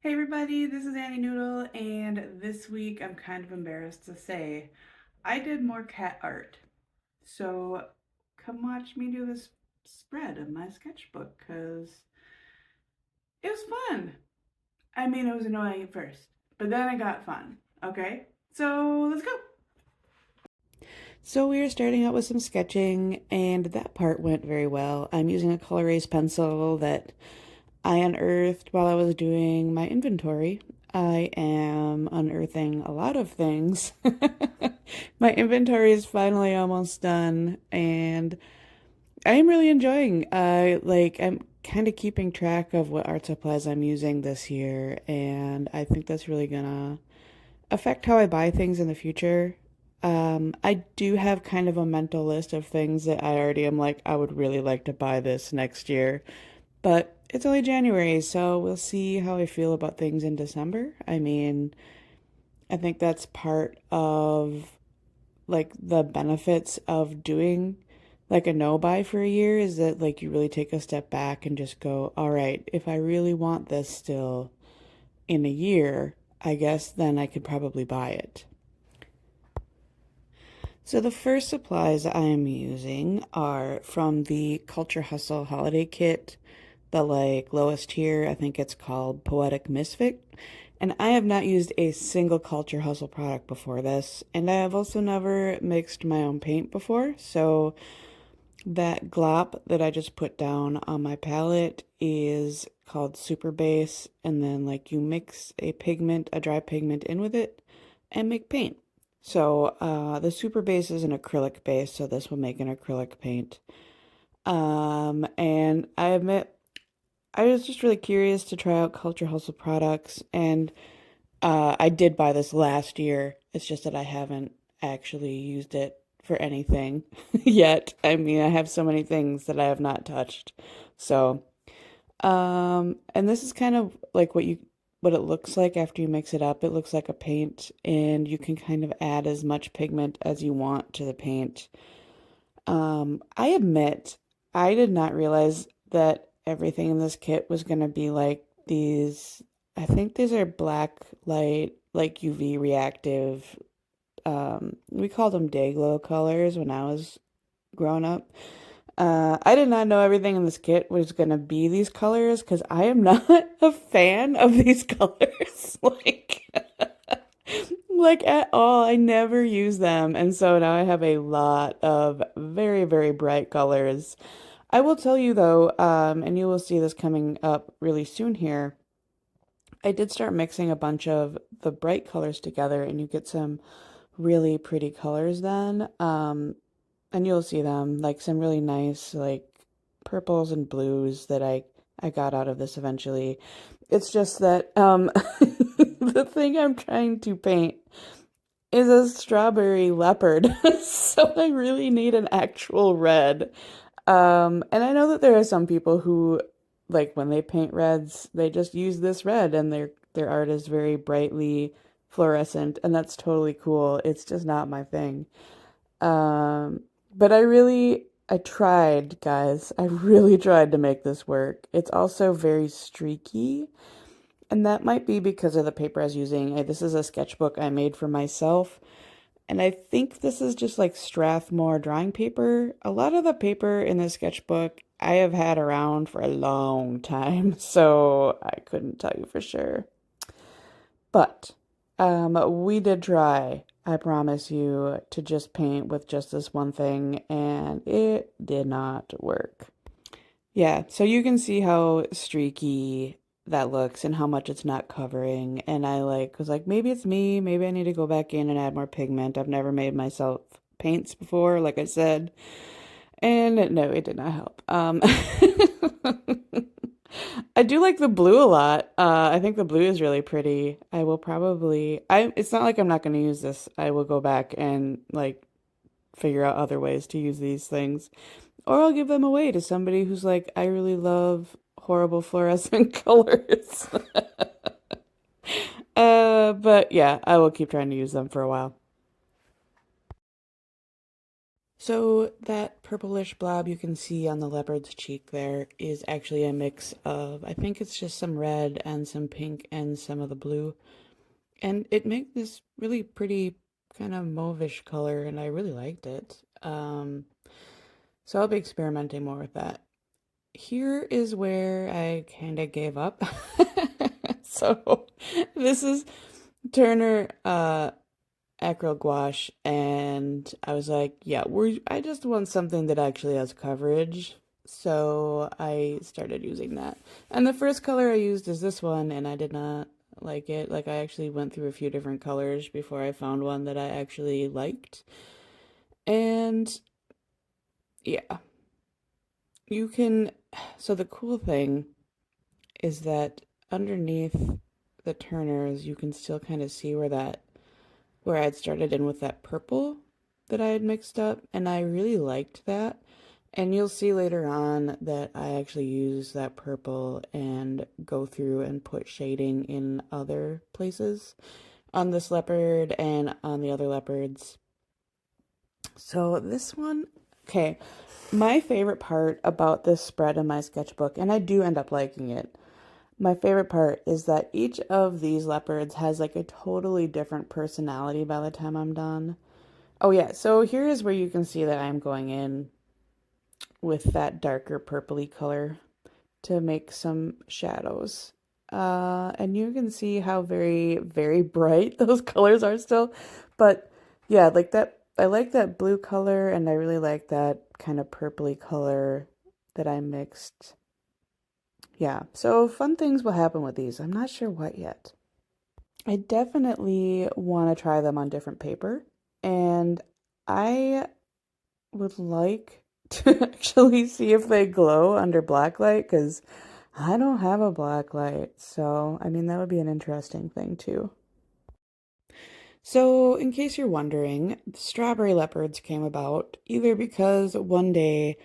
Hey everybody, this is Noodle, and this week I'm kind of embarrassed to say I did more cat art. So come watch me do this spread of my sketchbook because it was fun. I mean, it was annoying at first, but then it got fun. Okay, so let's go. So we are starting out with some sketching, and that part went very well. I'm using a color erase pencil that I unearthed while I was doing my inventory. I am unearthing a lot of things. My inventory is finally almost done, and I am really enjoying. I'm kind of keeping track of what art supplies I'm using this year, and I think that's really gonna affect how I buy things in the future. I do have kind of a mental list of things that I already am like, I would really like to buy this next year. But it's only January, so we'll see how I feel about things in December. I mean, I think that's part of like the benefits of doing like a no buy for a year is that like you really take a step back and just go, all right, if I really want this still in a year, I guess then I could probably buy it. So the first supplies I am using are from the Culture Hustle holiday kit, the like lowest tier. I think it's called Poetic Misfit. And I have not used a single Culture Hustle product before this, and I have also never mixed my own paint before. So that glop that I just put down on my palette is called Super Base, and then like you mix a pigment, a dry pigment in with it and make paint. So the Super Base is an acrylic base, so this will make an acrylic paint. And I admit I was just really curious to try out Culture Hustle products, and I did buy this last year. It's just that I haven't actually used it for anything yet. I mean, I have so many things that I have not touched. So, and this is kind of like what it looks like after you mix it up. It looks like a paint, and you can kind of add as much pigment as you want to the paint. I admit I did not realize that everything in this kit was gonna be like these. I think these are black light, like UV reactive. We called them day glow colors when I was growing up. I did not know everything in this kit was gonna be these colors because I am not a fan of these colors. Like at all. I never use them. And so now I have a lot of very, very bright colors. I will tell you though, and you will see this coming up really soon here. I did start mixing a bunch of the bright colors together and you get some really pretty colors then. And you'll see them like some really nice like purples and blues that I got out of this eventually. It's just that the thing I'm trying to paint is a strawberry leopard. So I really need an actual red. And I know that there are some people who like when they paint reds, they just use this red and their art is very brightly fluorescent and that's totally cool. It's just not my thing. But I tried, guys. I really tried to make this work. It's also very streaky. And that might be because of the paper I was using. This is a sketchbook I made for myself. And I think this is just like Strathmore drawing paper. A lot of the paper in the sketchbook I have had around for a long time, so I couldn't tell you for sure. But we did try, I promise you, to just paint with just this one thing, and it did not work. Yeah, so you can see how streaky that looks and how much it's not covering. And I like was like, maybe it's me, maybe I need to go back in and add more pigment. I've never made myself paints before, like I said. And no, it did not help. I do like the blue a lot. I think the blue is really pretty. I will probably it's not like I'm not going to use this. I will go back and like figure out other ways to use these things. Or I'll give them away to somebody who's like, I really love horrible fluorescent colors. But yeah, I will keep trying to use them for a while. So that purplish blob you can see on the leopard's cheek there is actually a mix of, I think it's just some red and some pink and some of the blue. And it makes this really pretty kind of mauvish color, and I really liked it. So I'll be experimenting more with that. Here is where I kind of gave up. So this is Turner acrylic gouache, and I was like, yeah, I just want something that actually has coverage. So I started using that. And the first color I used is this one, and I did not like it. Like, I actually went through a few different colors before I found one that I actually liked. And yeah, you can. So the cool thing is that underneath the Turners, you can still kind of see where I had started in with that purple that I had mixed up, and I really liked that. And you'll see later on that I actually use that purple and go through and put shading in other places on this leopard and on the other leopards. So this one, okay, my favorite part about this spread in my sketchbook, and I do end up liking it, my favorite part is that each of these leopards has like a totally different personality by the time I'm done. Oh yeah, so here is where you can see that I'm going in with that darker purpley color to make some shadows. And you can see how very, very bright those colors are still. But yeah, like that, I like that blue color, and I really like that kind of purpley color that I mixed. Yeah, so fun things will happen with these. I'm not sure what yet. I definitely want to try them on different paper, and I would like to actually see if they glow under black light because I don't have a black light. So, I mean, that would be an interesting thing too. So, in case you're wondering, strawberry leopards came about either because one day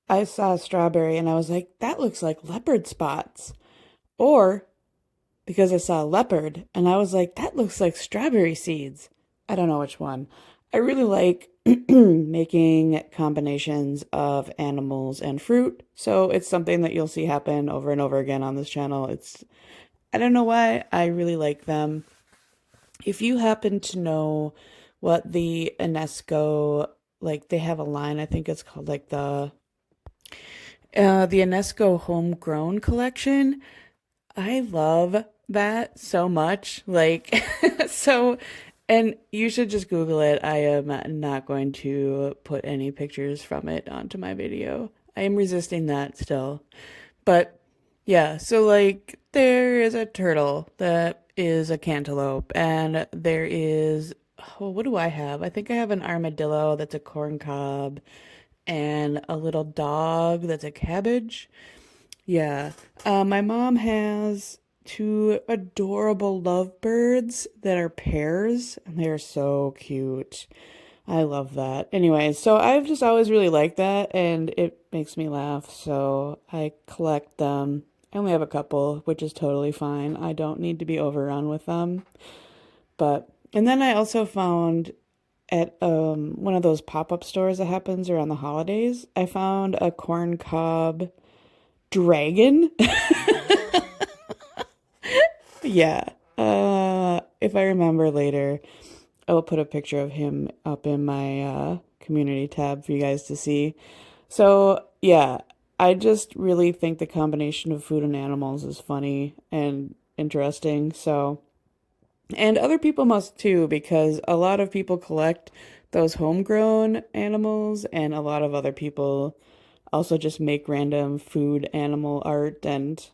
I saw a strawberry and I was like, that looks like leopard spots, or because I saw a leopard and I was like, that looks like strawberry seeds. I don't know which one. I really like making combinations of animals and fruit, so it's something that you'll see happen over and over again on this channel. I don't know why, I really like them. If you happen to know what the UNESCO, like they have a line, I think it's called like the UNESCO Homegrown Collection. I love that so much. Like, so, and you should just Google it. I am not going to put any pictures from it onto my video. I am resisting that still. But yeah, so like, there is a turtle that is a cantaloupe, and there is, oh, what do I have? I think I have an armadillo that's a corn cob, and a little dog that's a cabbage. Yeah. My mom has two adorable lovebirds that are pairs, and they're so cute. I love that. Anyways, so I've just always really liked that, and it makes me laugh, so I collect them. I only have a couple, which is totally fine. I don't need to be overrun with them. But, and then I also found at one of those pop-up stores that happens around the holidays, I found a corn cob dragon. Yeah. If I remember later, I will put a picture of him up in my community tab for you guys to see. So, yeah, I just really think the combination of food and animals is funny and interesting. So, and other people must too, because a lot of people collect those homegrown animals, and a lot of other people also just make random food animal art. And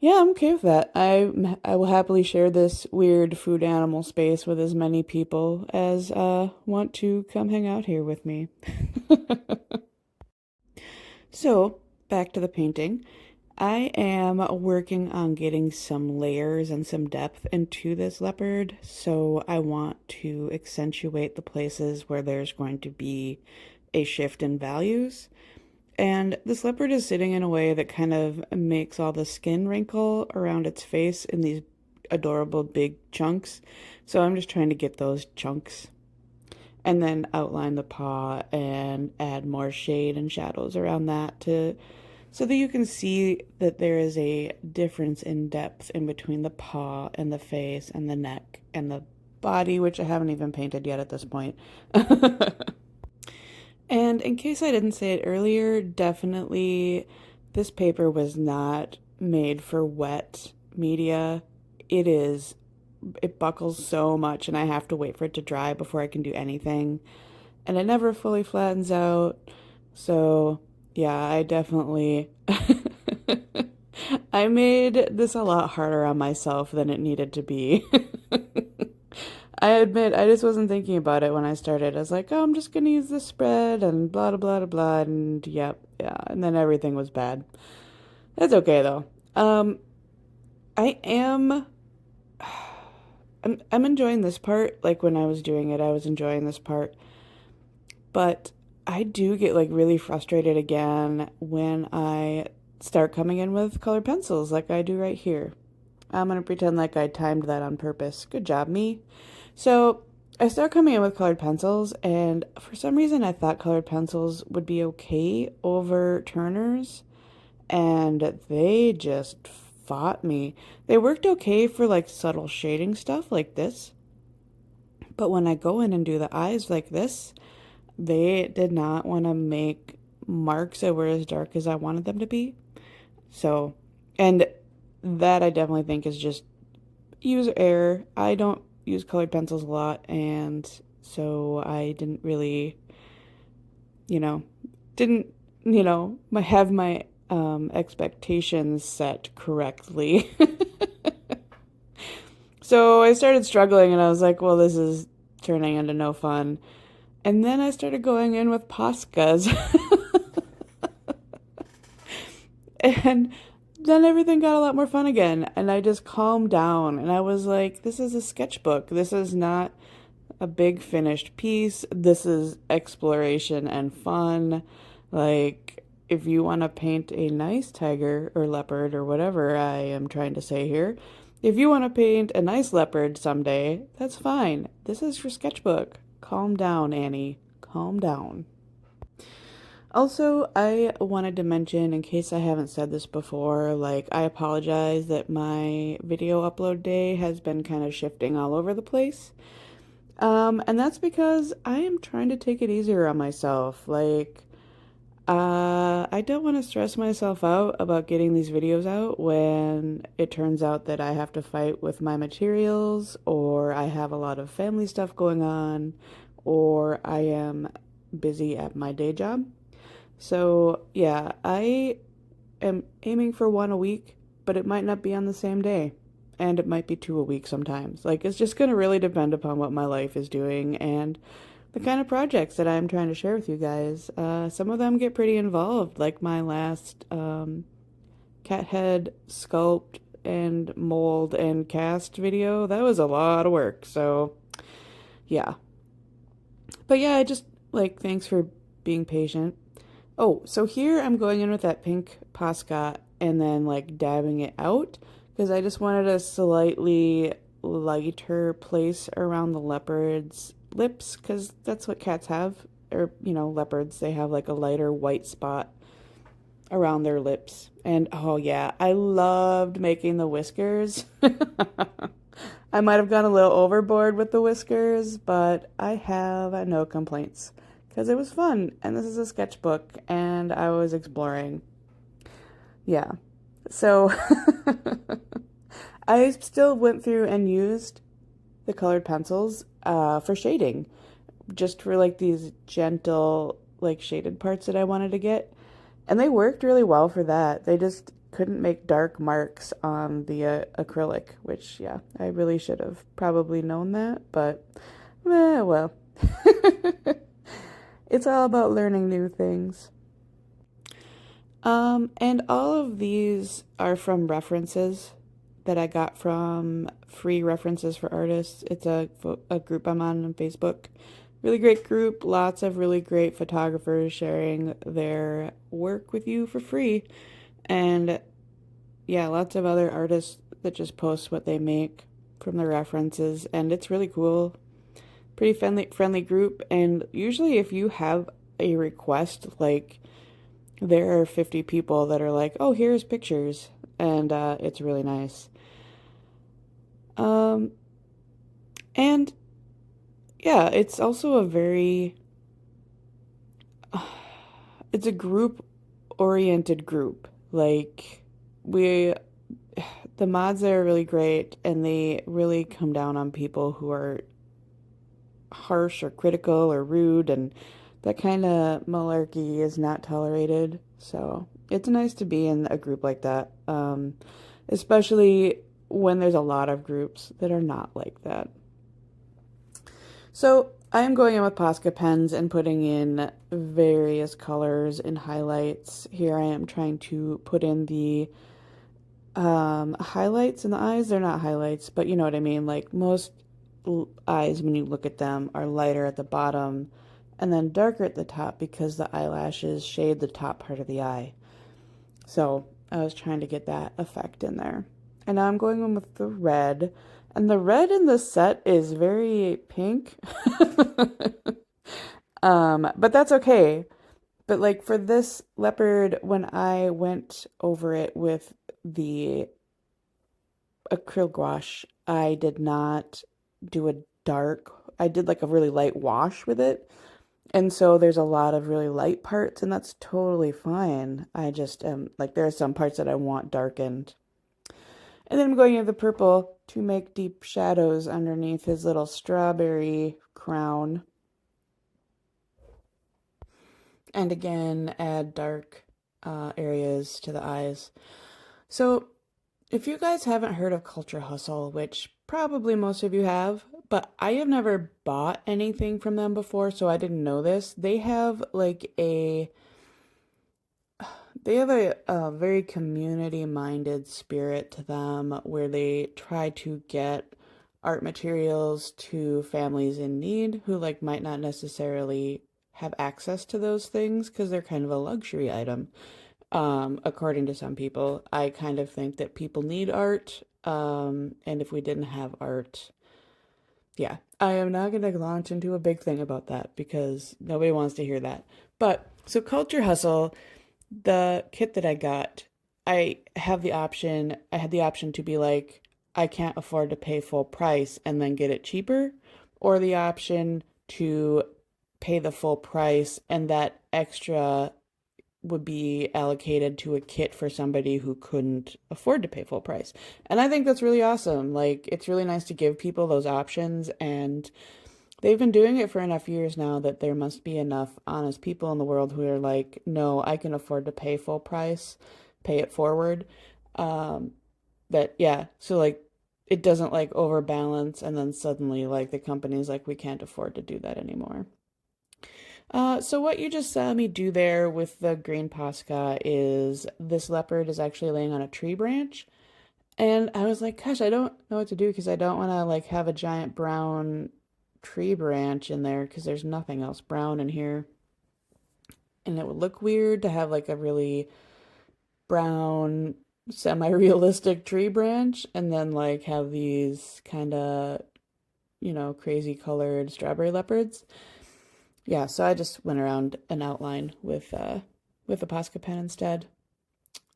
yeah, I'm okay with that. I will happily share this weird food animal space with as many people as want to come hang out here with me. So, back to the painting. I am working on getting some layers and some depth into this leopard, so I want to accentuate the places where there's going to be a shift in values. And this leopard is sitting in a way that kind of makes all the skin wrinkle around its face in these adorable big chunks. So I'm just trying to get those chunks. and then outline the paw and add more shade and shadows around that to so that you can see that there is a difference in depth in between the paw and the face and the neck and the body, which I haven't even painted yet at this point. And in case I didn't say it earlier, definitely this paper was not made for wet media. It buckles so much and I have to wait for it to dry before I can do anything. And it never fully flattens out. So, yeah, I definitely I made this a lot harder on myself than it needed to be. I admit, I just wasn't thinking about it when I started. I was like, oh, I'm just gonna use this spread and blah, blah, blah, blah, and yep, yeah. And then everything was bad. That's okay though. I am, I'm enjoying this part. Like when I was doing it, I was enjoying this part. But I do get like really frustrated again when I start coming in with colored pencils like I do right here. I'm gonna pretend like I timed that on purpose. Good job, me. So I start coming in with colored pencils, and for some reason I thought colored pencils would be okay over turners, and they just fought me. They worked okay for like subtle shading stuff like this, but when I go in and do the eyes like this, they did not want to make marks that were as dark as I wanted them to be. So, and that I definitely think is just user error. I don't use colored pencils a lot, and so I didn't really, you know, didn't, have my expectations set correctly. So I started struggling, and I was like, well, this is turning into no fun. And then I started going in with Poscas. And then everything got a lot more fun again. And I just calmed down. And I was like, this is a sketchbook. This is not a big finished piece. This is exploration and fun. Like, if you want to paint a nice tiger or leopard or whatever I am trying to say here, if you want to paint a nice leopard someday, that's fine. This is your sketchbook. Calm down, Annie. Calm down. Also, I wanted to mention, in case I haven't said this before, like, I apologize that my video upload day has been kind of shifting all over the place. And that's because I am trying to take it easier on myself. Like, I don't want to stress myself out about getting these videos out when it turns out that I have to fight with my materials, or I have a lot of family stuff going on, or I am busy at my day job. So, yeah, I am aiming for one a week, but it might not be on the same day. And it might be two a week sometimes. Like, it's just going to really depend upon what my life is doing and the kind of projects that I'm trying to share with you guys. Some of them get pretty involved, like my last cat head sculpt and mold and cast video. That was a lot of work. So, yeah. But yeah, I just, like, thanks for being patient. Oh, so here I'm going in with that pink Posca and then like dabbing it out because I just wanted a slightly lighter place around the leopard's lips because that's what cats have. Or, leopards, they have like a lighter white spot around their lips. And oh yeah, I loved making the whiskers. I might have gone a little overboard with the whiskers, but I have no complaints because it was fun, and this is a sketchbook, and I was exploring. Yeah. So I still went through and used the colored pencils for shading, just for like these gentle, like shaded parts that I wanted to get. And they worked really well for that. They just couldn't make dark marks on the acrylic, which, yeah, I really should have probably known that, but well. It's all about learning new things. And all of these are from references that I got from Free References for Artists. It's a group I'm on Facebook. Really great group. Lots of really great photographers sharing their work with you for free. And yeah, lots of other artists that just post what they make from the references. And it's really cool. pretty friendly group. And usually if you have a request, like there are 50 people that are like, oh, here's pictures. And it's really nice. Um, and yeah, it's also a very, it's a group oriented group. Like, we, the mods there are really great and they really come down on people who are harsh or critical or rude, and that kind of malarkey is not tolerated. So it's nice to be in a group like that, especially when there's a lot of groups that are not like that. So I am going in with Posca pens and putting in various colors and highlights. Here I am trying to put in the highlights in the eyes. They're not highlights, but you know what I mean. Like most eyes, when you look at them, are lighter at the bottom and then darker at the top because the eyelashes shade the top part of the eye. So I was trying to get that effect in there. And now I'm going in with the red. And the red in the set is very pink. But that's okay. But like for this leopard, when I went over it with the acrylic gouache, I did not do a dark, I did like a really light wash with it. And so there's a lot of really light parts, and that's totally fine. I just like there are some parts that I want darkened. And then I'm going in the purple to make deep shadows underneath his little strawberry crown. And again, add dark areas to the eyes. So if you guys haven't heard of Culture Hustle, which probably most of you have, but I have never bought anything from them before, so I didn't know this. They have a very community-minded spirit to them where they try to get art materials to families in need who like might not necessarily have access to those things because they're kind of a luxury item. According to some people, I kind of think that people need art. And if we didn't have art, yeah, I am not going to launch into a big thing about that because nobody wants to hear that. But so Culture Hustle, the kit that I got, I had the option to be like, I can't afford to pay full price and then get it cheaper, or the option to pay the full price and that extra would be allocated to a kit for somebody who couldn't afford to pay full price. And I think that's really awesome. Like, it's really nice to give people those options, and they've been doing it for enough years now that there must be enough honest people in the world who are like, no, I can afford to pay full price, pay it forward. Um, yeah, so like it doesn't like overbalance, and then suddenly like the company's like, we can't afford to do that anymore. So what you just saw me do there with the green Posca is this leopard is actually laying on a tree branch. And I was like, gosh, I don't know what to do because I don't want to like have a giant brown tree branch in there because there's nothing else brown in here. And it would look weird to have like a really brown, semi-realistic tree branch and then like have these kind of, crazy colored strawberry leopards. Yeah, so I just went around an outline with a Posca pen instead.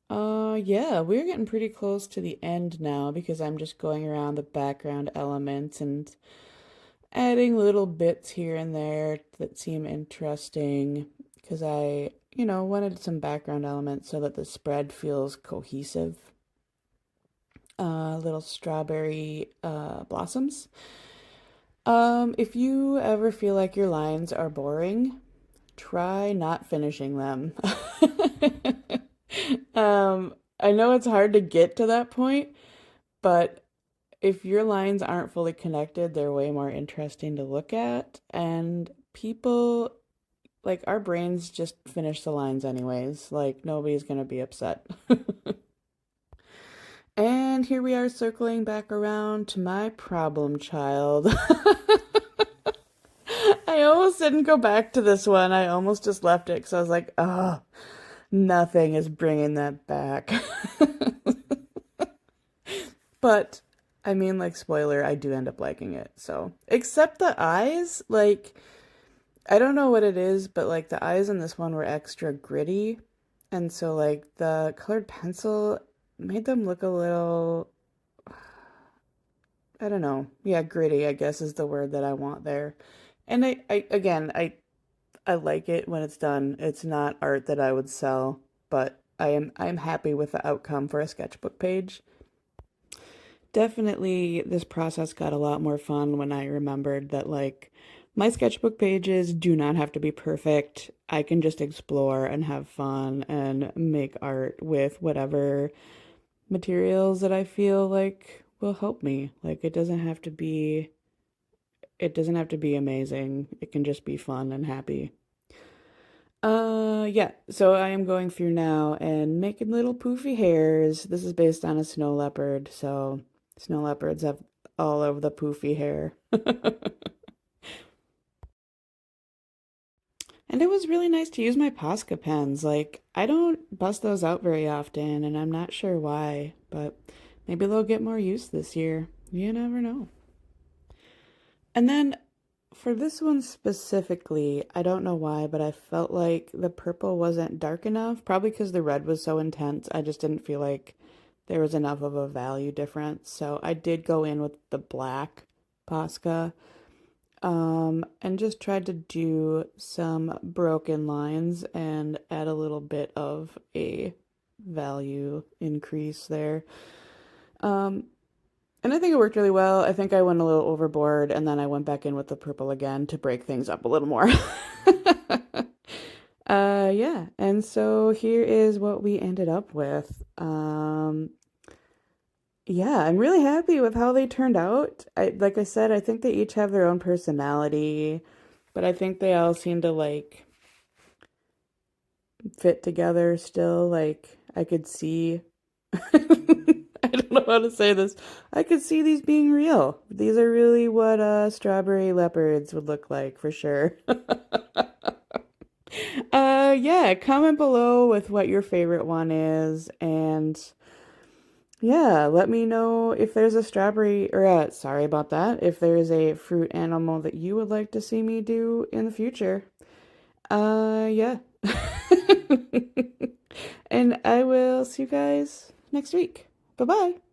Yeah, we're getting pretty close to the end now because I'm just going around the background elements and adding little bits here and there that seem interesting because I wanted some background elements so that the spread feels cohesive. Little strawberry blossoms. If you ever feel like your lines are boring, try not finishing them. I know it's hard to get to that point, but if your lines aren't fully connected, they're way more interesting to look at. And people, like, our brains just finish the lines anyways. Like, nobody's gonna be upset. And here we are circling back around to my problem child. I almost didn't go back to this one. I almost just left it because I was like, oh, nothing is bringing that back. But I mean, like, spoiler, I do end up liking it. So, except the eyes, like, I don't know what it is, but like the eyes in this one were extra gritty. And so, like, the colored pencil made them look a little, I don't know. Yeah, gritty, I guess is the word that I want there. And I like it when it's done. It's not art that I would sell, but I am happy with the outcome for a sketchbook page. Definitely, this process got a lot more fun when I remembered that, like, my sketchbook pages do not have to be perfect. I can just explore and have fun and make art with whatever materials that I feel like will help me. Like, it doesn't have to be amazing. It can just be fun and happy. Yeah, so I am going through now and making little poofy hairs. This is based on a snow leopard, so snow leopards have all of the poofy hair. And it was really nice to use my Posca pens. Like, I don't bust those out very often, and I'm not sure why, but maybe they'll get more use this year. You never know. And then for this one specifically, I don't know why, but I felt like the purple wasn't dark enough. Probably because the red was so intense. I just didn't feel like there was enough of a value difference. So I did go in with the black Posca, and just tried to do some broken lines and add a little bit of a value increase there. Um, and I think it worked really well. I think I went a little overboard and then I went back in with the purple again to break things up a little more. Yeah, and so here is what we ended up with. Yeah, I'm really happy with how they turned out. Like I said, I think they each have their own personality, but I think they all seem to like fit together still. Like I could see I don't know how to say this. I could see these being real. These are really what strawberry leopards would look like for sure. Yeah, comment below with what your favorite one is, and yeah, let me know if there's a strawberry, or sorry about that, if there's a fruit animal that you would like to see me do in the future. Yeah. And I will see you guys next week. Bye-bye.